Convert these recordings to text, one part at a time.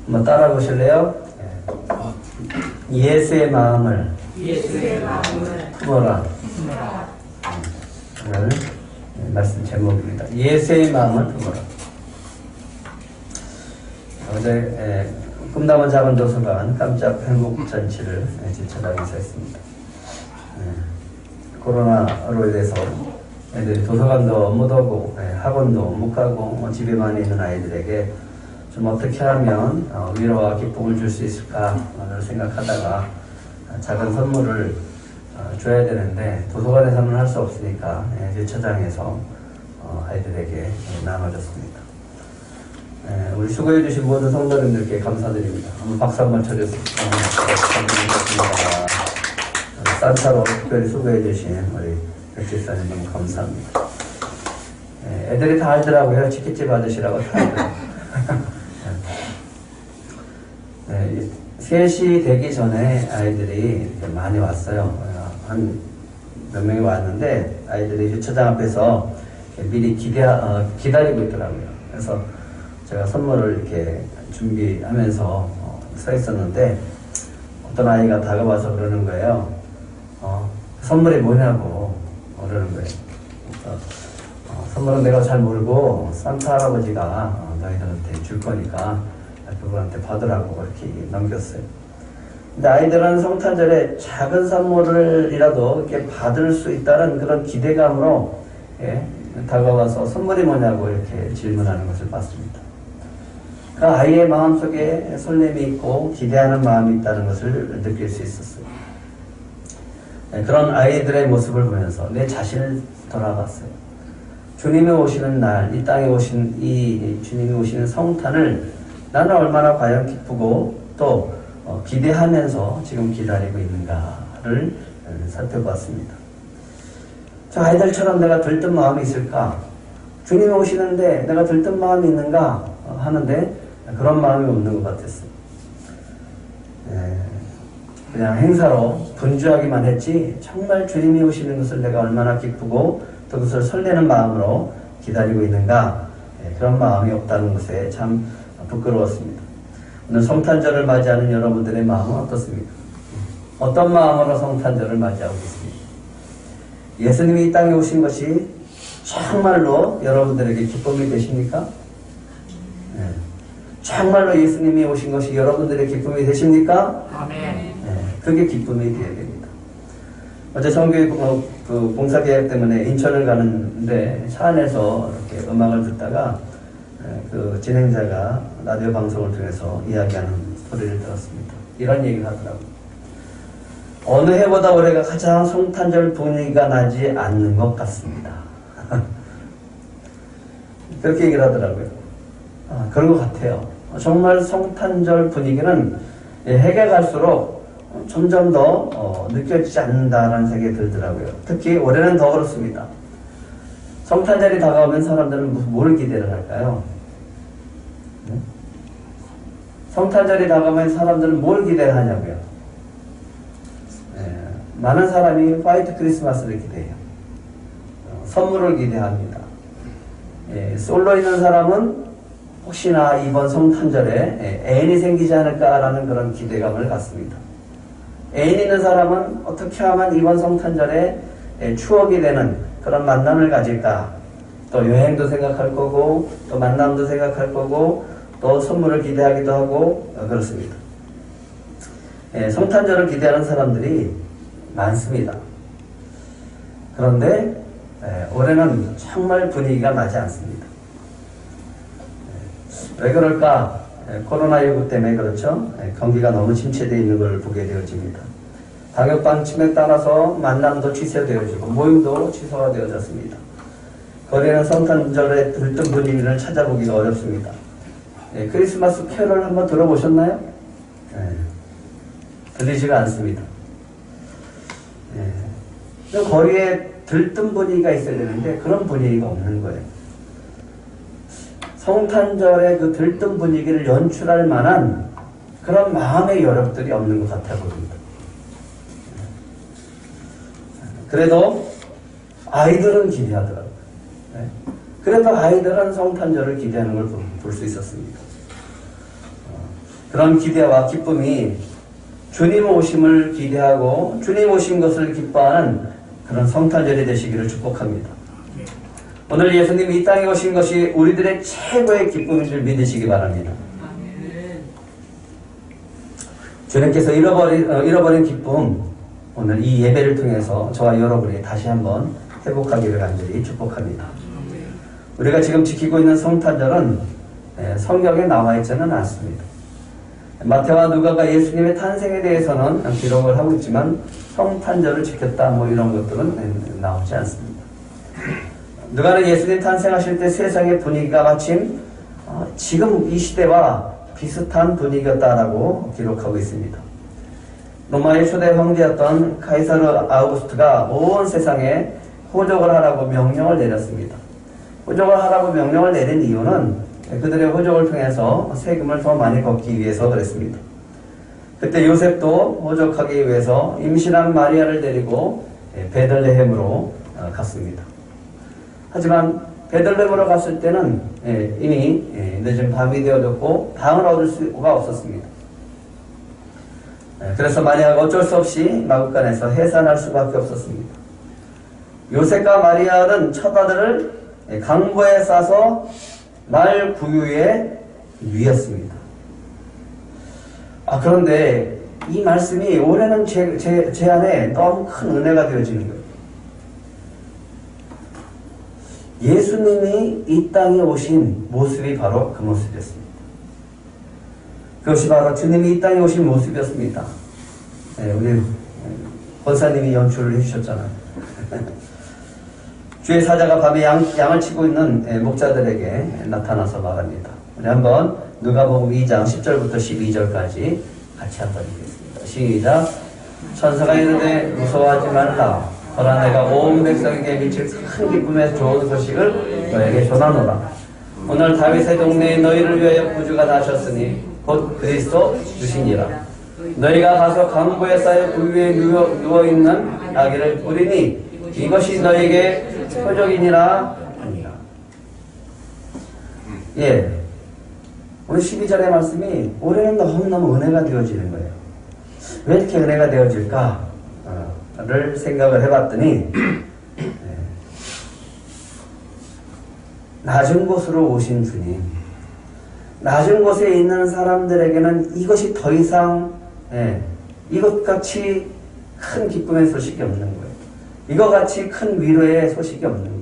한번 따라 보실래요? 예수의 마음을 품어라. 오늘 말씀 제목입니다. 예수의 마음을 품어라. 어제 꿈담은 작은 도서관 깜짝 행복잔치를 지쳐다니면서 했습니다. 코로나로 인해서 애들이 도서관도 못 오고 학원도 못 가고 집에만 있는 아이들에게 좀 어떻게 하면 위로와 기쁨을 줄 수 있을까를 생각하다가 작은 선물을 줘야 되는데 도서관에서는 할 수 없으니까 주차장에서 아이들에게 나눠줬습니다. 우리 수고해 주신 모든 성도님들께 감사드립니다. 한번 박수 한번 쳐주세요. 감사드립니다. 산타로 특별히 수고해 주신 우리 백지사님 너무 감사합니다. 애들이 다 알더라고요. 치킨집 아저씨라고 다 알더라고요. 3시 되기 전에 아이들이 많이 왔어요. 한 몇 명이 왔는데 아이들이 주차장 앞에서 미리 기다리고 있더라고요. 그래서 제가 선물을 이렇게 준비하면서 서 있었는데 어떤 아이가 다가와서 그러는 거예요. 선물이 뭐냐고 그러는 거예요. 선물은 내가 잘 모르고 산타 할아버지가 너희들한테 줄 거니까 그분한테 받으라고 그렇게 넘겼어요. 근데 아이들은 성탄절에 작은 선물이라도 이렇게 받을 수 있다는 그런 기대감으로 다가와서 선물이 뭐냐고 이렇게 질문하는 것을 봤습니다. 그 아이의 마음속에 설렘이 있고 기대하는 마음이 있다는 것을 느낄 수 있었어요. 그런 아이들의 모습을 보면서 내 자신을 돌아봤어요. 주님이 오시는 날, 이 땅에 오신 이 주님이 오시는 성탄을 나는 얼마나 과연 기쁘고 또 기대하면서 지금 기다리고 있는가를 살펴봤습니다. 저 아이들처럼 내가 들뜬 마음이 있을까? 주님이 오시는데 내가 들뜬 마음이 있는가? 하는데 그런 마음이 없는 것 같았어요. 그냥 행사로 분주하기만 했지 정말 주님이 오시는 것을 내가 얼마나 기쁘고 또 그것을 설레는 마음으로 기다리고 있는가? 그런 마음이 없다는 것에 참 부끄러웠습니다. 오늘 성탄절을 맞이하는 여러분들의 마음은 어떻습니까? 어떤 마음으로 성탄절을 맞이하고 있습니까? 예수님이 이 땅에 오신 것이 정말로 여러분들에게 기쁨이 되십니까? 정말로 예수님이 오신 것이 여러분들의 기쁨이 되십니까? 아멘. 그게 기쁨이 되어야 됩니다. 어제 성교육 봉사계약 때문에 인천을 가는데 차 안에서 이렇게 음악을 듣다가 그 진행자가 라디오 방송을 통해서 이야기하는 소리를 들었습니다. 이런 얘기를 하더라고요. 어느 해보다 올해가 가장 성탄절 분위기가 나지 않는 것 같습니다. 그렇게 얘기를 하더라고요. 그런 것 같아요. 정말 성탄절 분위기는 해가 갈수록 점점 더 느껴지지 않는다라는 생각이 들더라고요. 특히 올해는 더 그렇습니다. 성탄절이 다가오면 사람들은 뭘 기대를 할까요? 성탄절이 다가오면 사람들은 뭘 기대를 하냐고요? 많은 사람이 화이트 크리스마스를 기대해요. 선물을 기대합니다. 솔로 있는 사람은 혹시나 이번 성탄절에 애인이 생기지 않을까라는 그런 기대감을 갖습니다. 애인 있는 사람은 어떻게 하면 이번 성탄절에 추억이 되는 그런 만남을 가질까? 또 여행도 생각할 거고 또 만남도 생각할 거고 또 선물을 기대하기도 하고 그렇습니다. 성탄절을 기대하는 사람들이 많습니다. 그런데 올해는 정말 분위기가 나지 않습니다. 왜 그럴까? 코로나19 때문에 그렇죠. 경기가 너무 침체되어 있는 걸 보게 되어집니다. 방역 방침에 따라서 만남도 취소되어지고 모임도 취소가 되어졌습니다. 거리는 성탄절에 들뜬 분위기를 찾아보기가 어렵습니다. 크리스마스 캐롤 한번 들어보셨나요? 들리지가 않습니다. 거리에 들뜬 분위기가 있어야 되는데 그런 분위기가 없는 거예요. 성탄절의 그 들뜬 분위기를 연출할 만한 그런 마음의 여력들이 없는 것 같아 보입니다. 그래도 아이들은 기대하더라고요. 그래도 아이들은 성탄절을 기대하는 걸 볼 수 있었습니다. 그런 기대와 기쁨이 주님 오심을 기대하고 주님 오신 것을 기뻐하는 그런 성탄절이 되시기를 축복합니다. 오늘 예수님이 이 땅에 오신 것이 우리들의 최고의 기쁨인 줄 믿으시기 바랍니다. 주님께서 잃어버린 기쁨, 오늘 이 예배를 통해서 저와 여러분이 다시 한번 회복하기를 간절히 축복합니다. 우리가 지금 지키고 있는 성탄절은 성경에 나와 있지는 않습니다. 마태와 누가가 예수님의 탄생에 대해서는 기록을 하고 있지만 성탄절을 지켰다 뭐 이런 것들은 나오지 않습니다. 누가는 예수님 탄생하실 때 세상의 분위기가 마침 지금 이 시대와 비슷한 분위기였다라고 기록하고 있습니다. 로마의 초대 황제였던 카이사르 아우구스트가 온 세상에 호적을 하라고 명령을 내렸습니다. 호적을 하라고 명령을 내린 이유는 그들의 호적을 통해서 세금을 더 많이 걷기 위해서 그랬습니다. 그때 요셉도 호적하기 위해서 임신한 마리아를 데리고 베들레헴으로 갔습니다. 하지만 베들레헴으로 갔을 때는 이미 늦은 밤이 되어졌고 방을 얻을 수가 없었습니다. 그래서 마리아가 어쩔 수 없이 마구간에서 해산할 수밖에 없었습니다. 요셉과 마리아는 첫 아들을 강보에 싸서 말 구유에 누였습니다. 그런데 이 말씀이 올해는 제 안에 너무 큰 은혜가 되어지는 거예요. 예수님이 이 땅에 오신 모습이 바로 그 모습이었습니다. 그것이 바로 주님이 이 땅에 오신 모습이었습니다. 우리 권사님이 연출을 해주셨잖아요. 주의 사자가 밤에 양을 치고 있는 목자들에게 나타나서 말합니다. 우리 한번 누가복음 2장 10절부터 12절까지 같이 한번 읽겠습니다. 시작. 천사가 이르되 무서워하지 말라. 보라 내가 온 백성에게 미칠 큰 기쁨의 좋은 소식을 너에게 전하노라. 오늘 다윗의 동네에 너희를 위하여 구주가 나셨으니 곧 그리스도 주시니라. 너희가 가서 강보에 쌓여 그 위에 누워있는 아기를 보리니 이것이 너희에게 표적이니라 하니라. 오늘 12절의 말씀이 올해는 너무너무 은혜가 되어지는 거예요. 왜 이렇게 은혜가 되어질까? 를 생각을 해봤더니 낮은 곳으로 오신 주님, 낮은 곳에 있는 사람들에게는 이것이 더 이상 이것같이 큰 기쁨의 소식이 없는 거예요. 이것같이 큰 위로의 소식이 없는 거예요.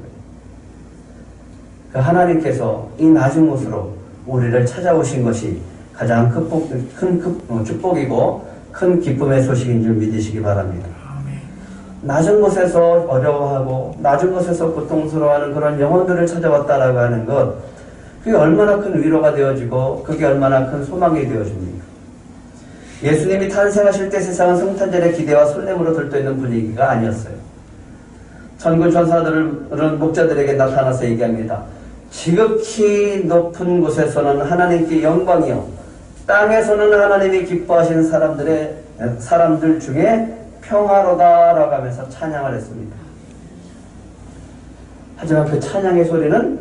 그 하나님께서 이 낮은 곳으로 우리를 찾아오신 것이 가장 큰 축복이고 큰 기쁨의 소식인 줄 믿으시기 바랍니다. 낮은 곳에서 어려워하고 낮은 곳에서 고통스러워하는 그런 영혼들을 찾아왔다라고 하는 것, 그게 얼마나 큰 위로가 되어지고 그게 얼마나 큰 소망이 되어집니까? 예수님이 탄생하실 때 세상은 성탄절의 기대와 설렘으로 들떠있는 분위기가 아니었어요. 천군 천사들은 목자들에게 나타나서 얘기합니다. 지극히 높은 곳에서는 하나님께 영광이요, 땅에서는 하나님이 기뻐하시는 사람들 중에 평화로다라고 하면서 찬양을 했습니다. 하지만 그 찬양의 소리는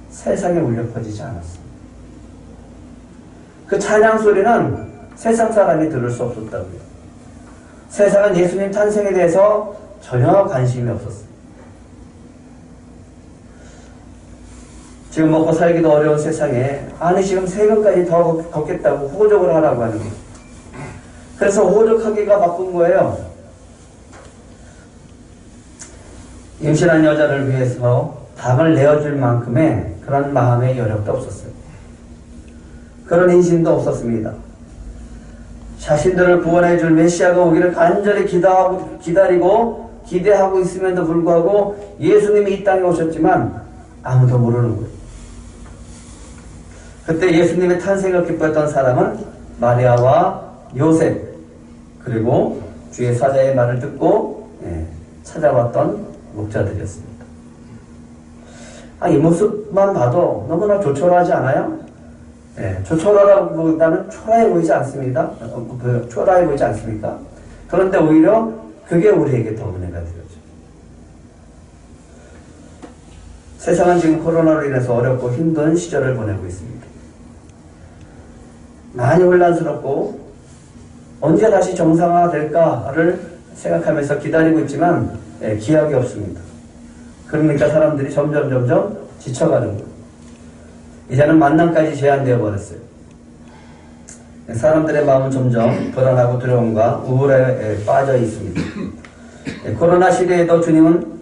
세상에 울려 퍼지지 않았습니다. 그 찬양 소리는 세상 사람이 들을 수 없었다고요. 세상은 예수님 탄생에 대해서 전혀 관심이 없었습니다. 지금 먹고 살기도 어려운 세상에 지금 세금까지 더 걷겠다고 호적을 하라고 하는 거예요. 그래서 호적하기가 바쁜 거예요. 임신한 여자를 위해서 답을 내어줄 만큼의 그런 마음의 여력도 없었어요. 그런 인심도 없었습니다. 자신들을 구원해줄 메시아가 오기를 간절히 기다리고 기대하고 있음에도 불구하고 예수님이 이 땅에 오셨지만 아무도 모르는 거예요. 그때 예수님의 탄생을 기뻐했던 사람은 마리아와 요셉, 그리고 주의 사자의 말을 듣고 찾아왔던 목자들이었습니다. 이 모습만 봐도 너무나 조촐하지 않아요? 조촐하다기보다는 초라해 보이지 않습니다. 초라해 보이지 않습니까? 그런데 오히려 그게 우리에게 더 은혜가 되었죠. 세상은 지금 코로나로 인해서 어렵고 힘든 시절을 보내고 있습니다. 많이 혼란스럽고 언제 다시 정상화될까를 생각하면서 기다리고 있지만 기약이 없습니다. 그러니까 사람들이 점점 지쳐가는 거예요. 이제는 만남까지 제한되어 버렸어요. 사람들의 마음은 점점 불안하고 두려움과 우울에 빠져 있습니다. 코로나 시대에도 주님은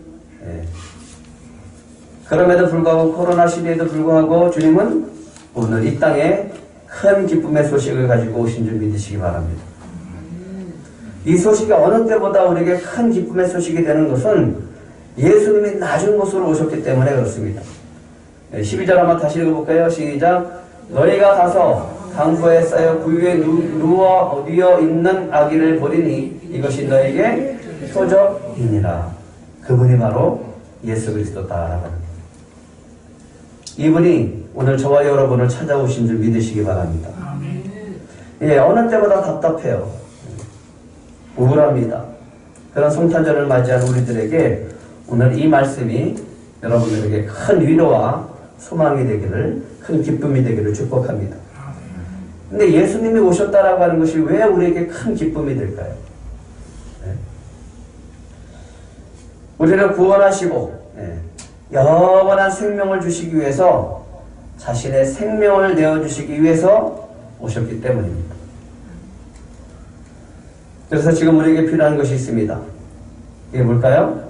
그럼에도 불구하고 코로나 시대에도 불구하고 주님은 오늘 이 땅에 큰 기쁨의 소식을 가지고 오신 줄 믿으시기 바랍니다. 이 소식이 어느 때보다 우리에게 큰 기쁨의 소식이 되는 것은 예수님이 낮은 곳으로 오셨기 때문에 그렇습니다. 12절 한번 다시 읽어볼까요? 시작. 너희가 가서 강보에 쌓여 구유에 누워 있는 아기를 보리니 이것이 너에게 표적이니라. 그분이 바로 예수 그리스도다라고 합니다. 이분이 오늘 저와 여러분을 찾아오신 줄 믿으시기 바랍니다. 어느 때보다 답답해요. 우울합니다. 그런 성탄절을 맞이한 우리들에게 오늘 이 말씀이 여러분들에게 큰 위로와 소망이 되기를, 큰 기쁨이 되기를 축복합니다. 근데 예수님이 오셨다라고 하는 것이 왜 우리에게 큰 기쁨이 될까요? 우리를 구원하시고 영원한 생명을 주시기 위해서, 자신의 생명을 내어주시기 위해서 오셨기 때문입니다. 그래서 지금 우리에게 필요한 것이 있습니다. 이게 뭘까요?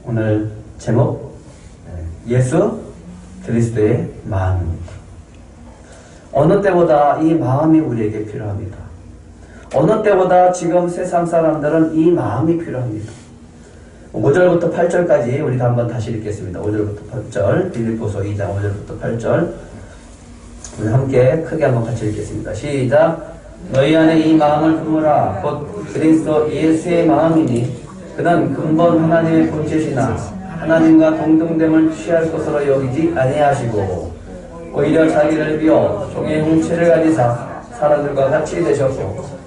오늘 제목, 예수 그리스도의 마음입니다. 어느 때보다 이 마음이 우리에게 필요합니다. 어느 때보다 지금 세상 사람들은 이 마음이 필요합니다. 5절부터 8절까지 우리가 한번 다시 읽겠습니다. 5절부터 8절, 빌립보서 2장 5절부터 8절 우리 함께 크게 한번 같이 읽겠습니다. 시작. 너희 안에 이 마음을 품으라. 곧 그리스도 예수의 마음이니 그는 근본 하나님의 본체시나 하나님과 동등됨을 취할 것으로 여기지 아니하시고 오히려 자기를 비워 종의 형체를 가지사 사람들과 같이 되셨고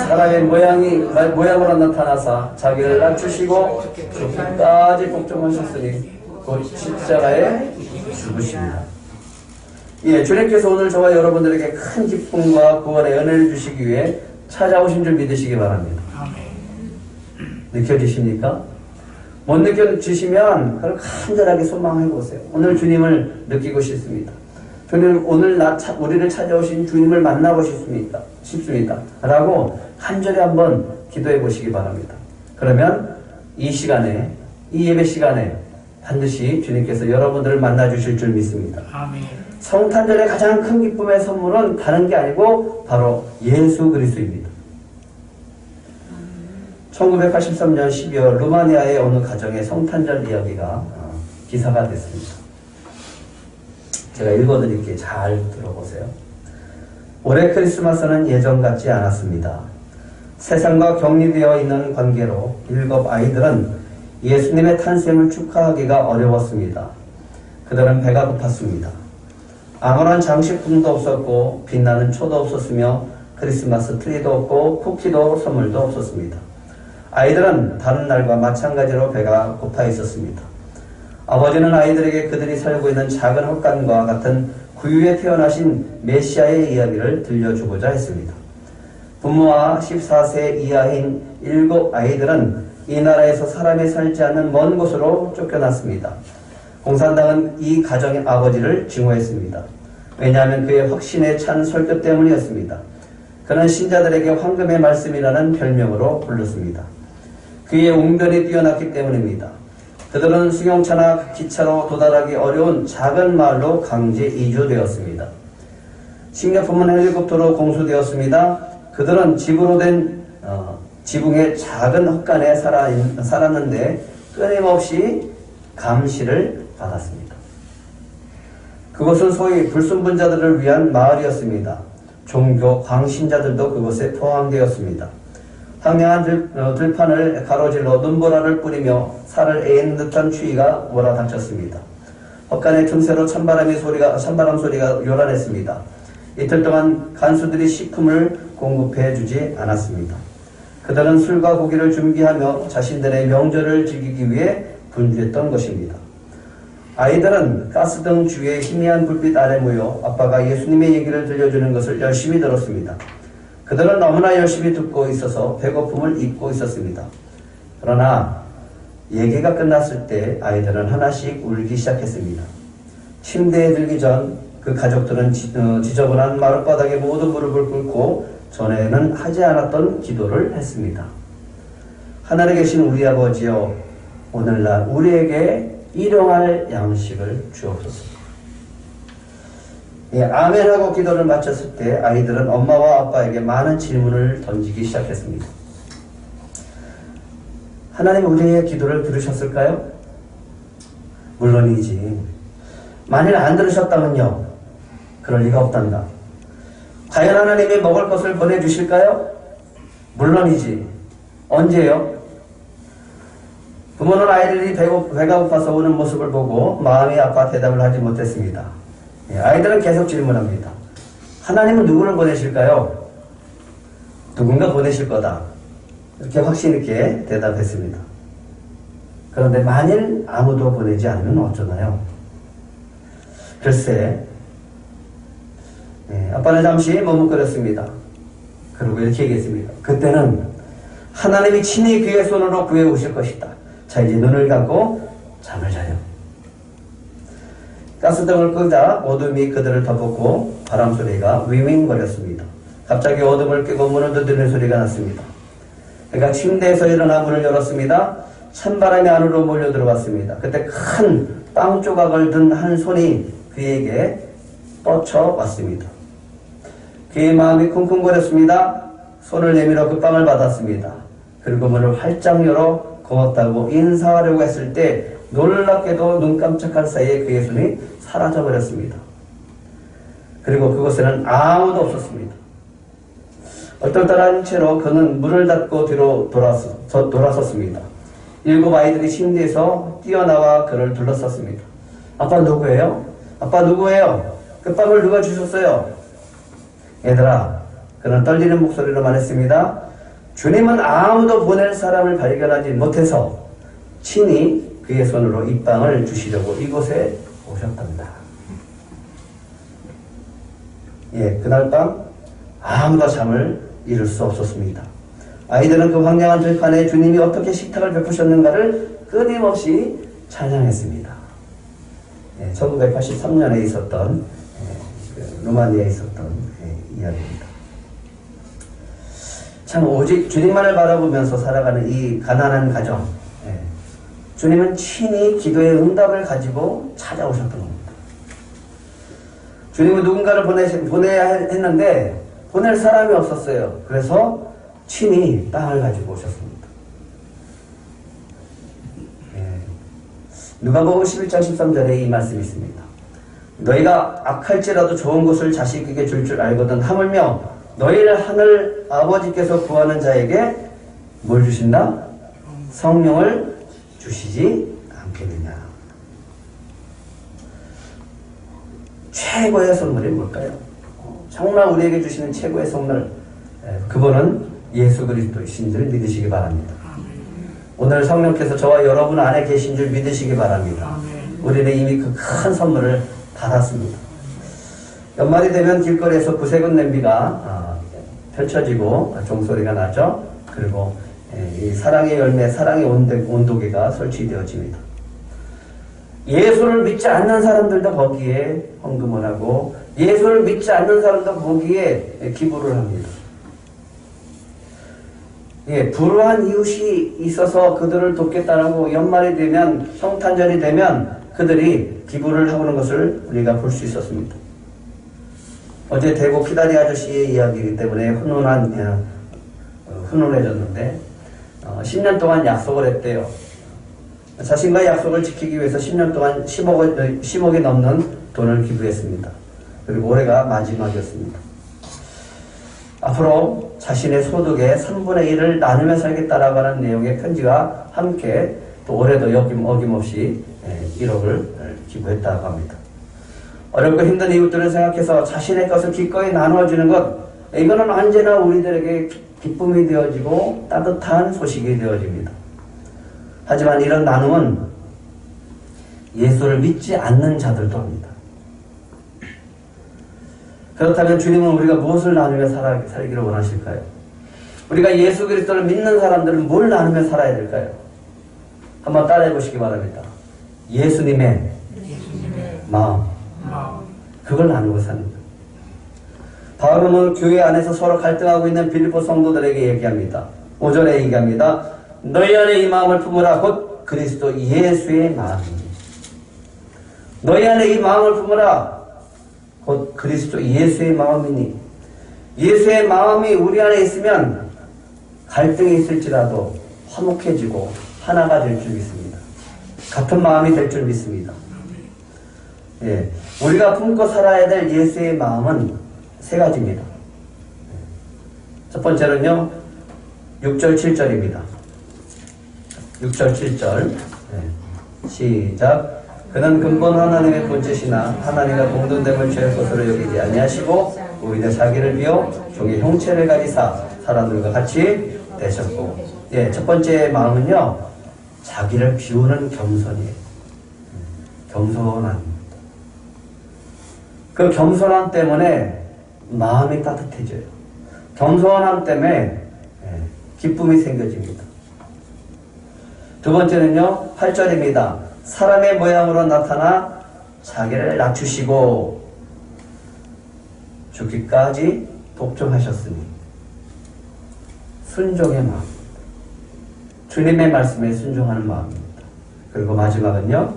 사람의 모양으로 나타나사 자기를 낮추시고 죽기까지 복종하셨으니 곧 십자가에 죽으십니다. 주님께서 오늘 저와 여러분들에게 큰 기쁨과 구원의 은혜를 주시기 위해 찾아오신 줄 믿으시기 바랍니다. 느껴지십니까? 못 느껴지시면 그걸 간절하게 소망해보세요. 오늘 주님을 느끼고 싶습니다. 주님, 오늘 우리를 찾아오신 주님을 만나고 싶습니다. 라고 간절히 한번 기도해 보시기 바랍니다. 그러면 이 시간에, 이 예배 시간에 반드시 주님께서 여러분들을 만나 주실 줄 믿습니다. 아멘. 성탄절의 가장 큰 기쁨의 선물은 다른 게 아니고 바로 예수 그리스도입니다. 1983년 12월 루마니아의 어느 가정의 성탄절 이야기가 기사가 됐습니다. 제가 읽어드릴게요. 잘 들어보세요. 올해 크리스마스는 예전 같지 않았습니다. 세상과 격리되어 있는 관계로 7 아이들은 예수님의 탄생을 축하하기가 어려웠습니다. 그들은 배가 고팠습니다. 아무런 장식품도 없었고 빛나는 초도 없었으며 크리스마스 트리도 없고 쿠키도 선물도 없었습니다. 아이들은 다른 날과 마찬가지로 배가 고파 있었습니다. 아버지는 아이들에게 그들이 살고 있는 작은 헛간과 같은 구유에 태어나신 메시아의 이야기를 들려주고자 했습니다. 부모와 14세 이하인 7 아이들은 이 나라에서 사람이 살지 않는 먼 곳으로 쫓겨났습니다. 공산당은 이 가정의 아버지를 증오했습니다. 왜냐하면 그의 확신에 찬 설교 때문이었습니다. 그는 신자들에게 황금의 말씀이라는 별명으로 불렀습니다. 그의 웅변이 뛰어났기 때문입니다. 그들은 승용차나 기차로 도달하기 어려운 작은 마을로 강제 이주되었습니다. 식료품은 헬리콥터로 공수되었습니다. 그들은 집으로 된 지붕의 작은 헛간에 살았는데 끊임없이 감시를 받았습니다. 그곳은 소위 불순분자들을 위한 마을이었습니다. 종교 광신자들도 그곳에 포함되었습니다. 황량한 들판을 가로질러 눈보라를 뿌리며 살을 애인 듯한 추위가 몰아닥쳤습니다. 헛간의 틈새로 찬바람 소리가 요란했습니다. 이틀 동안 간수들이 식품을 공급해 주지 않았습니다. 그들은 술과 고기를 준비하며 자신들의 명절을 즐기기 위해 분주했던 것입니다. 아이들은 가스등 주위에 희미한 불빛 아래 모여 아빠가 예수님의 얘기를 들려주는 것을 열심히 들었습니다. 그들은 너무나 열심히 듣고 있어서 배고픔을 잊고 있었습니다. 그러나 얘기가 끝났을 때 아이들은 하나씩 울기 시작했습니다. 침대에 들기 전 그 가족들은 지저분한 마룻바닥에 모두 무릎을 꿇고 전에는 하지 않았던 기도를 했습니다. 하늘에 계신 우리 아버지여, 오늘날 우리에게 일용할 양식을 주옵소서. 예, 아멘하고 기도를 마쳤을 때 아이들은 엄마와 아빠에게 많은 질문을 던지기 시작했습니다. 하나님 우리의 기도를 들으셨을까요? 물론이지. 만일 안 들으셨다면요? 그럴 리가 없단다. 과연 하나님이 먹을 것을 보내주실까요? 물론이지. 언제요? 부모는 아이들이 배가 고파서 우는 모습을 보고 마음이 아파 대답을 하지 못했습니다. 아이들은 계속 질문합니다. 하나님은 누구를 보내실까요? 누군가 보내실 거다. 이렇게 확신 있게 대답했습니다. 그런데 만일 아무도 보내지 않으면 어쩌나요? 글쎄, 아빠는 잠시 머뭇거렸습니다. 그리고 이렇게 얘기했습니다. 그때는 하나님이 친히 그의 손으로 구해오실 것이다. 자, 이제 눈을 감고 잠을 자요. 가스등을 끄자 어둠이 그들을 덮었고 바람소리가 윙윙거렸습니다. 갑자기 어둠을 깨고 문을 두드리는 소리가 났습니다. 그가 침대에서 일어나 문을 열었습니다. 찬바람이 안으로 몰려 들어왔습니다. 그때 큰 빵 조각을 든 한 손이 그에게 뻗쳐왔습니다. 그의 마음이 쿵쿵거렸습니다. 손을 내밀어 그 빵을 받았습니다. 그리고 문을 활짝 열어 고맙다고 인사하려고 했을 때 놀랍게도 눈 깜짝할 사이에 그의 손이 사라져버렸습니다. 그리고 그곳에는 아무도 없었습니다. 얼떨떨한 채로 그는 문을 닫고 뒤로 돌아섰습니다. 7 아이들이 침대에서 뛰어나와 그를 둘러쌌습니다. 아빠 누구예요? 아빠 누구예요? 그 빵을 누가 주셨어요? 얘들아, 그는 떨리는 목소리로 말했습니다. 주님은 아무도 보낼 사람을 발견하지 못해서 친히 그의 손으로 이 빵을 주시려고 이곳에 오셨답니다. 예, 그날 밤 아무도 잠을 이룰 수 없었습니다. 아이들은 그 황량한 들판에 주님이 어떻게 식탁을 베푸셨는가를 끊임없이 찬양했습니다. 예, 1983년에 있었던 루마니아에 있었던 이야기입니다. 참 오직 주님만을 바라보면서 살아가는 이 가난한 가정, 주님은 친히 기도의 응답을 가지고 찾아오셨던 겁니다. 주님은 누군가를 보내야 했는데 보낼 사람이 없었어요. 그래서 친히 땅을 가지고 오셨습니다. 누가복음 11장 13절에 이 말씀이 있습니다. 너희가 악할지라도 좋은 것을 자식에게 줄 줄 알거든 하물며 너희를 하늘 아버지께서 구하는 자에게 뭘 주신다? 성령을 주시지 않겠느냐. 최고의 선물이 뭘까요? 정말 우리에게 주시는 최고의 선물, 그분은 예수 그리스도이신 줄 믿으시기 바랍니다. 오늘 성령께서 저와 여러분 안에 계신 줄 믿으시기 바랍니다. 우리는 이미 그 큰 선물을 받았습니다. 연말이 되면 길거리에서 구세군 냄비가 펼쳐지고 종소리가 나죠. 그리고 이 사랑의 열매, 사랑의 온도계가 설치되어집니다. 예수를 믿지 않는 사람들도 거기에 헌금을 하고 예수를 믿지 않는 사람도 거기에 기부를 합니다. 예, 불우한 이웃이 있어서 그들을 돕겠다라고 연말이 되면, 성탄절이 되면 그들이 기부를 하는 것을 우리가 볼 수 있었습니다. 어제 대구 피다리 아저씨의 이야기이기 때문에 훈훈해졌는데 10년 동안 약속을 했대요. 자신과의 약속을 지키기 위해서 10년 동안 10억이 넘는 돈을 기부했습니다. 그리고 올해가 마지막이었습니다. 앞으로 자신의 소득의 3분의 1을 나누며 살겠다라고 하는 내용의 편지가 함께 또 올해도 어김없이 1억을 기부했다고 합니다. 어렵고 힘든 이웃들을 생각해서 자신의 것을 기꺼이 나누어주는 것, 이거는 언제나 우리들에게 기쁨이 되어지고 따뜻한 소식이 되어집니다. 하지만 이런 나눔은 예수를 믿지 않는 자들도 합니다. 그렇다면 주님은 우리가 무엇을 나누며 살기를 원하실까요? 우리가 예수 그리스도를 믿는 사람들은 뭘 나누며 살아야 될까요? 한번 따라해 보시기 바랍니다. 예수님의 마음. 그걸 나누고 사는 거예요. 바울은 교회 안에서 서로 갈등하고 있는 빌립보 성도들에게 얘기합니다. 5절에 얘기합니다. 너희 안에 이 마음을 품으라. 곧 그리스도 예수의 마음이니. 너희 안에 이 마음을 품으라. 곧 그리스도 예수의 마음이니. 예수의 마음이 우리 안에 있으면 갈등이 있을지라도 화목해지고 하나가 될 줄 믿습니다. 같은 마음이 될 줄 믿습니다. 예, 우리가 품고 살아야 될 예수의 마음은 세 가지입니다. 첫 번째는요, 6절 7절입니다. 6절 7절 시작. 그는 근본 하나님의 본체시나 하나님과 공동됨을 죄의 것으로 여기지 아니하시고 오히려 자기를 비워 종의 형체를 가지사 사람들과 같이 되셨고. 예, 첫 번째 마음은요, 자기를 비우는 겸손이에요. 겸손한. 그 겸손함 때문에 마음이 따뜻해져요. 겸손함 때문에 기쁨이 생겨집니다. 두 번째는요, 8절입니다. 사람의 모양으로 나타나 자기를 낮추시고 죽기까지 복종하셨으니 순종의 마음. 주님의 말씀에 순종하는 마음입니다. 그리고 마지막은요,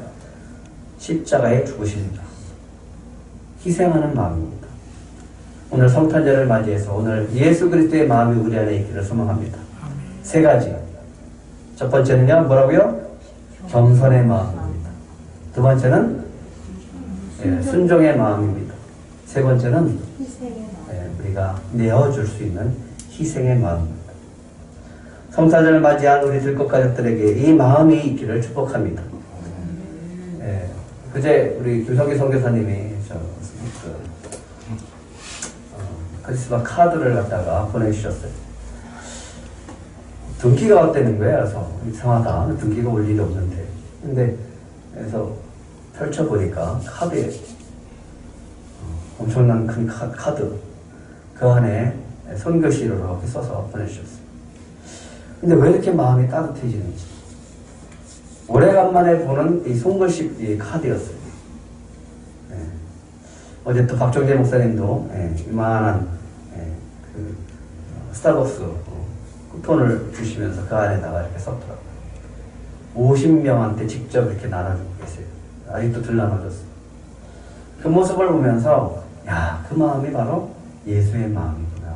십자가에 죽으십니다. 희생하는 마음입니다. 오늘 성탄절을 맞이해서 오늘 예수 그리스도의 마음이 우리 안에 있기를 소망합니다. 세 가지. 첫 번째는요, 뭐라고요? 겸손의 마음입니다. 두 번째는 순종의 마음입니다. 세 번째는 우리가 내어줄 수 있는 희생의 마음입니다. 성탄절을 맞이한 우리 들꽃 가족들에게 이 마음이 있기를 축복합니다. 그제 우리 김성기 선교사님이 크리스마스 카드를 갖다가 보내주셨어요. 등기가 왔다는 거예요. 그래서 이상하다. 등기가 올 일이 없는데. 근데 그래서 펼쳐보니까 카드에 엄청난 큰 카드 그 안에 선교시를 이렇게 써서 보내주셨어요. 근데 왜 이렇게 마음이 따뜻해지는지. 오래간만에 보는 이 손글씨 이 카드였어요. 어제 또 박정재 목사님도 이만한 그 스타벅스 쿠폰을 주시면서 그 안에다가 이렇게 썼더라고요. 50명한테 직접 이렇게 나눠주고 계세요. 아직도 덜 나눠줬어요. 그 모습을 보면서 야, 그 마음이 바로 예수의 마음이구나.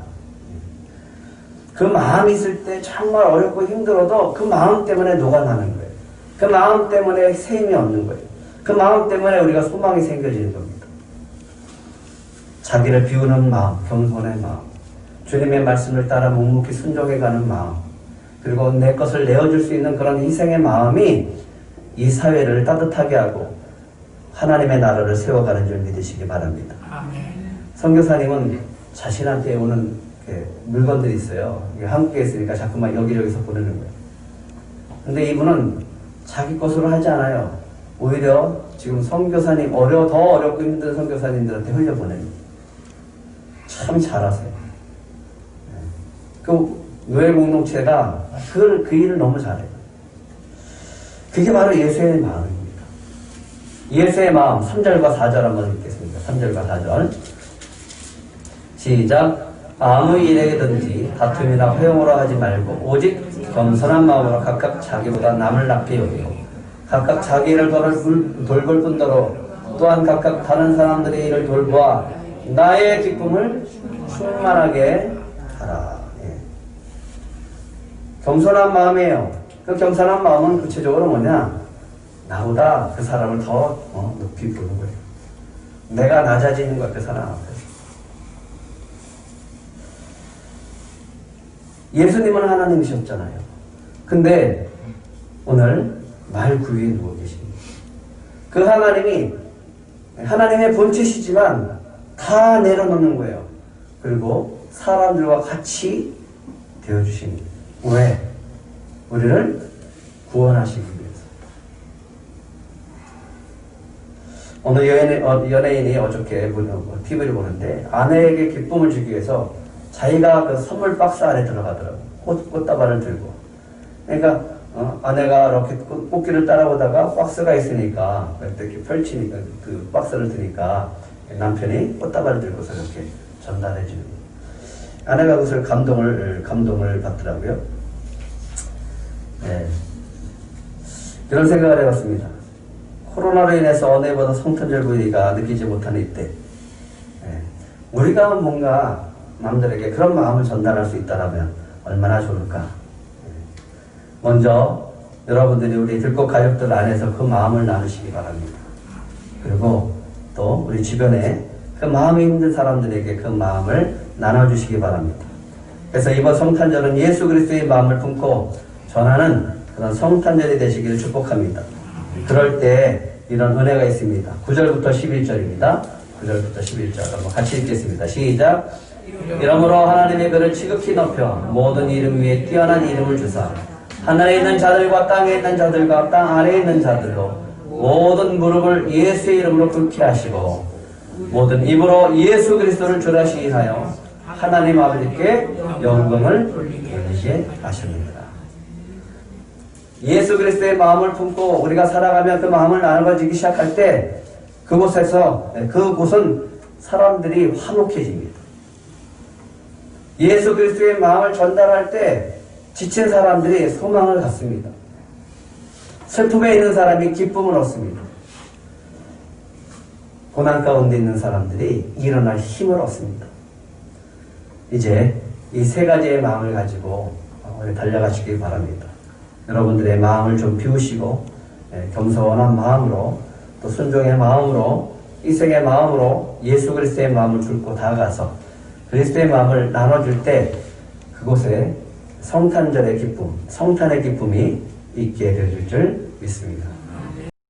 그 마음이 있을 때 정말 어렵고 힘들어도 그 마음 때문에 녹아나는 거예요. 그 마음 때문에 셈이 없는 거예요. 그 마음 때문에 우리가 소망이 생겨지는 겁니다. 자기를 비우는 마음, 겸손의 마음, 주님의 말씀을 따라 묵묵히 순종해가는 마음, 그리고 내 것을 내어줄 수 있는 그런 희생의 마음이 이 사회를 따뜻하게 하고 하나님의 나라를 세워가는 줄 믿으시기 바랍니다. 선교사님은 자신한테 오는 물건들이 있어요. 한국에 있으니까 자꾸만 여기저기서 보내는 거예요. 근데 이분은 자기 것으로 하지 않아요. 오히려 지금 선교사님, 더 어렵고 힘든 선교사님들한테 흘려보냅니다. 참 잘하세요. 그 노예 공동체가 그 일을 너무 잘해요. 그게 바로 예수의 마음입니다. 예수의 마음, 3절과 4절 한번 읽겠습니다. 3절과 4절 시작. 아무 일에든지 다툼이나 허용으로 하지 말고 오직 겸손한 마음으로 각각 자기보다 남을 낮게 여기고 각각 자기 일을 돌볼 뿐더러 또한 각각 다른 사람들의 일을 돌보아 나의 기쁨을 충만하게 하라. 겸손한 마음이에요. 그 겸손한 마음은 구체적으로 뭐냐? 나보다 그 사람을 더 높이 보는 거예요. 내가 낮아지는 거야, 그 사람 앞에서. 예수님은 하나님이셨잖아요. 근데 오늘 말 구유에 누워 계십니다. 그 하나님이 하나님의 본체시지만 다 내려놓는 거예요. 그리고 사람들과 같이 되어주십니다. 왜? 우리를 구원하시기 위해서. 어느 연예인이 어저께 TV를 보는데 아내에게 기쁨을 주기 위해서 자기가 그 선물 박스 안에 들어가더라고요. 꽃다발을 들고. 그러니까 아내가 이렇게 꽃길을 따라오다가 박스가 있으니까 이렇게 펼치니까 그 박스를 드니까 남편이 꽃다발을 들고서 이렇게 전달해 주는 거예요. 아내가 그것을 감동을 받더라고요. 네. 이런 생각을 해봤습니다. 코로나로 인해서 어느보다 성탄절 분위기가 느끼지 못하는 이때, 네. 우리가 뭔가 남들에게 그런 마음을 전달할 수 있다면 얼마나 좋을까. 네. 먼저 여러분들이 우리 들꽃 가족들 안에서 그 마음을 나누시기 바랍니다. 그리고 또 우리 주변에 그 마음이 힘든 사람들에게 그 마음을 나눠주시기 바랍니다. 그래서 이번 성탄절은 예수 그리스도의 마음을 품고 전하는 그런 성탄절이 되시기를 축복합니다. 그럴 때 이런 은혜가 있습니다. 9절부터 11절입니다. 9절부터 11절 한번 같이 읽겠습니다. 시작. 이러므로 하나님의 별을 지극히 높여 모든 이름 위에 뛰어난 이름을 주사 하늘에 있는 자들과 땅에 있는 자들과 땅 아래에 있는 자들로 모든 무릎을 예수의 이름으로 꿇게 하시고 모든 입으로 예수 그리스도를 주라 시인하여 하나님 아버지께 영광을 돌리게 하십니다. 예수 그리스도의 마음을 품고 우리가 살아가며 그 마음을 나눠가지기 시작할 때 그곳은 사람들이 화목해집니다. 예수 그리스도의 마음을 전달할 때 지친 사람들이 소망을 갖습니다. 슬픔에 있는 사람이 기쁨을 얻습니다. 고난 가운데 있는 사람들이 일어날 힘을 얻습니다. 이제 이 세 가지의 마음을 가지고 달려가시기 바랍니다. 여러분들의 마음을 좀 비우시고 겸손한 마음으로 또 순종의 마음으로 희생의 마음으로 예수 그리스도의 마음을 품고 다가가서 그리스도의 마음을 나눠줄 때 그곳에 성탄절의 기쁨, 성탄의 기쁨이 있게 될 줄 믿습니다.